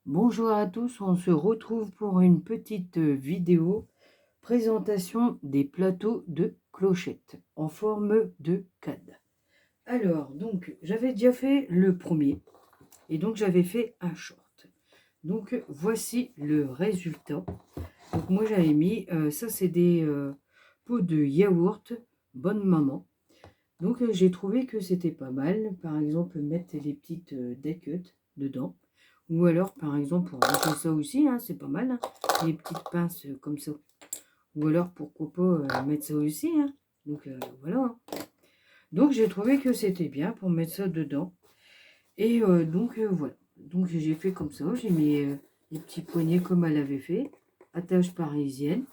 Bonjour à tous, on se retrouve pour une petite vidéo présentation des plateaux de clochettes en forme de CAD. Alors, donc, j'avais déjà fait le premier et donc j'avais fait un short. Donc, voici le résultat. Donc, moi j'avais mis, ça c'est des pots de yaourt Bonne Maman. Donc, j'ai trouvé que c'était pas mal. Par exemple, mettre les petites décuttes dedans. Ou alors, par exemple, pour ranger ça aussi, hein, c'est pas mal. Hein, les petites pinces comme ça. Ou alors, pourquoi pas mettre ça aussi. Hein. Donc, voilà. Hein. Donc, j'ai trouvé que c'était bien pour mettre ça dedans. Et donc, voilà. Donc, j'ai fait comme ça. J'ai mis les petits poignets comme elle avait fait. Attache parisienne.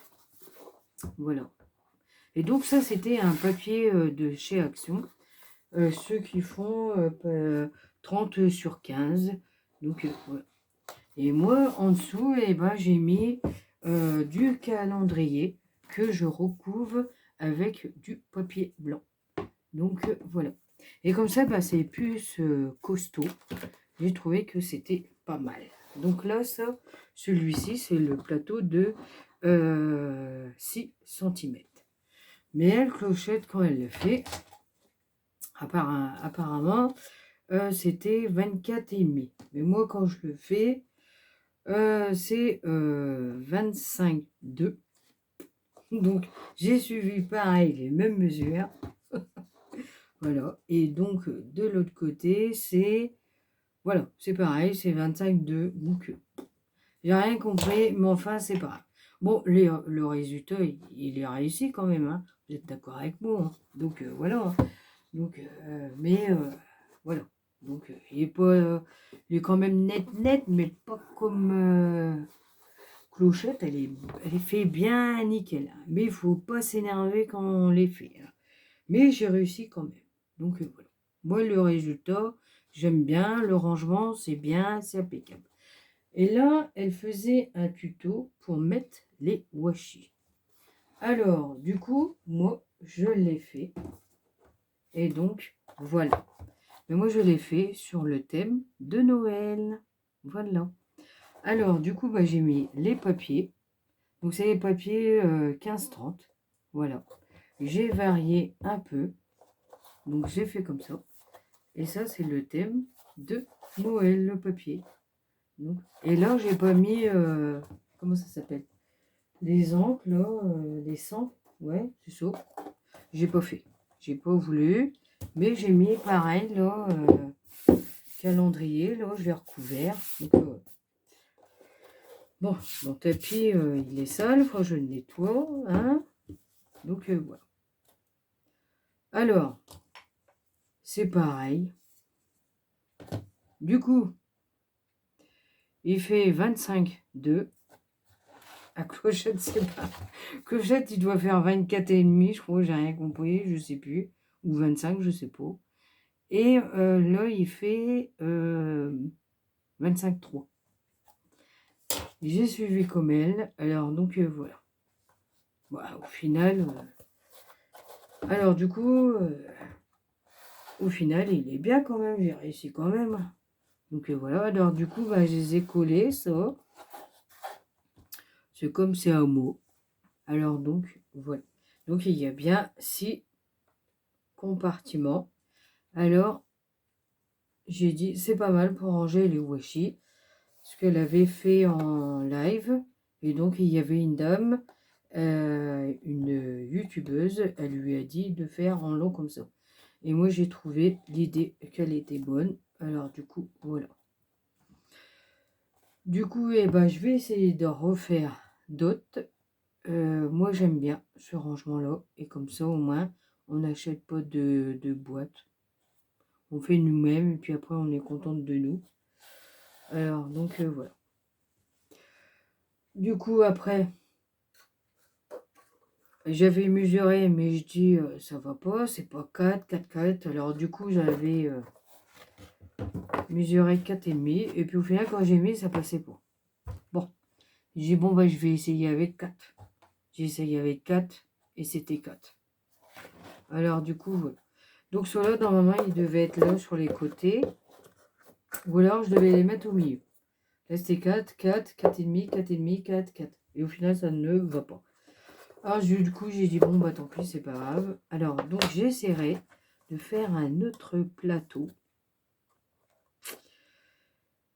Voilà. Et donc, ça, c'était un papier de chez Action. Ceux qui font 30 sur 15. Donc, voilà. Et moi, en dessous, eh ben, j'ai mis du calendrier que je recouvre avec du papier blanc. Donc, voilà. Et comme ça, c'est plus costaud. J'ai trouvé que c'était pas mal. Donc là, celui-ci, c'est le plateau de 6 cm. Mais elle, clochette, quand elle le fait, apparemment, c'était 24,5. Mais moi, quand je le fais, c'est 25,2. Donc, j'ai suivi pareil les mêmes mesures. Voilà. Et donc, de l'autre côté, c'est... Voilà, c'est pareil, c'est 25,2. Donc, j'ai rien compris, mais enfin, c'est pas grave. Bon, le résultat, il est réussi quand même. Hein. Vous êtes d'accord avec moi. Hein. Donc, voilà. Donc, voilà. Donc, il est pas, il est quand même net, mais pas comme clochette. Elle est fait bien nickel. Hein. Mais il faut pas s'énerver quand on les fait. Hein. Mais j'ai réussi quand même. Donc, voilà. Moi, le résultat, j'aime bien. Le rangement, c'est bien, c'est impeccable. Et là, elle faisait un tuto pour mettre les washi. Alors, du coup, moi, je l'ai fait. Et donc, voilà. Mais moi, je l'ai fait sur le thème de Noël. Voilà. Alors, du coup, j'ai mis les papiers. Donc, c'est les papiers 15-30. Voilà. J'ai varié un peu. Donc, j'ai fait comme ça. Et ça, c'est le thème de Noël, le papier. Donc, et là, j'ai pas mis... comment ça s'appelle? Les encres, là. Les 100. Ouais, c'est ça. J'ai pas fait. J'ai pas voulu. Mais j'ai mis pareil, là... calendrier, là, je l'ai recouvert. Donc, bon, mon tapis, il est sale, il faut que je le nettoie. Hein. Donc, voilà. Alors, c'est pareil. Du coup, il fait 25,2. À clochette, c'est pas... Clochette, il doit faire 24,5, je crois, j'ai rien compris, je sais plus. Ou 25, je sais pas. Et là, il fait 25,3. J'ai suivi comme elle. Alors, donc, voilà. Voilà, au final... alors, du coup... au final, il est bien quand même, j'ai réussi quand même. Donc voilà, alors du coup, je les ai collés, ça. C'est comme c'est un mot. Alors donc, voilà. Donc il y a bien 6 compartiments. Alors, j'ai dit, c'est pas mal pour ranger les washi. Ce qu'elle avait fait en live. Et donc, il y avait une dame, une youtubeuse, elle lui a dit de faire en long comme ça. Et moi, j'ai trouvé l'idée qu'elle était bonne. Alors du coup, voilà. Du coup, je vais essayer de refaire d'autres. Moi, j'aime bien ce rangement-là. Et comme ça, au moins, on n'achète pas de boîte. On fait nous-mêmes et puis après, on est contente de nous. Alors, donc, voilà. Du coup, après, j'avais mesuré, mais je dis, ça va pas, c'est pas 4. Alors, du coup, j'avais mesuré 4,5. Et puis, au final, quand j'ai mis, ça passait pas. Bon, j'ai dit, bon, je vais essayer avec 4. J'ai essayé avec 4 et c'était 4. Alors du coup, voilà. Donc ceux-là, normalement, ils devaient être là sur les côtés. Ou alors, je devais les mettre au milieu. Là, c'était 4, 4, 4,5, 4,5, 4, 4. Et au final, ça ne va pas. Alors, du coup, j'ai dit, bon, bah tant pis, c'est pas grave. Alors, donc, j'essaierai de faire un autre plateau.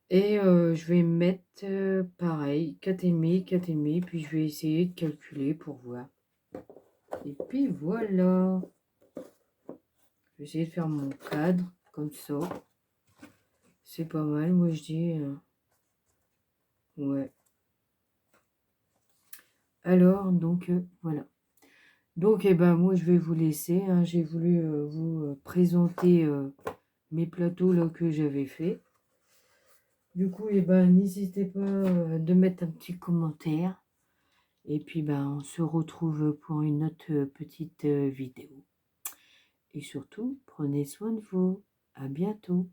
Et je vais mettre pareil, 4,5, 4,5, puis je vais essayer de calculer pour voir. Et puis voilà. Je vais essayer de faire mon cadre comme ça. C'est pas mal, moi je dis. Ouais. Alors, donc, voilà. Donc, eh ben, moi je vais vous laisser. Hein. J'ai voulu vous présenter mes plateaux là que j'avais fait. Du coup, eh ben, n'hésitez pas de mettre un petit commentaire. Et puis, ben, on se retrouve pour une autre petite vidéo. Et surtout, prenez soin de vous. À bientôt.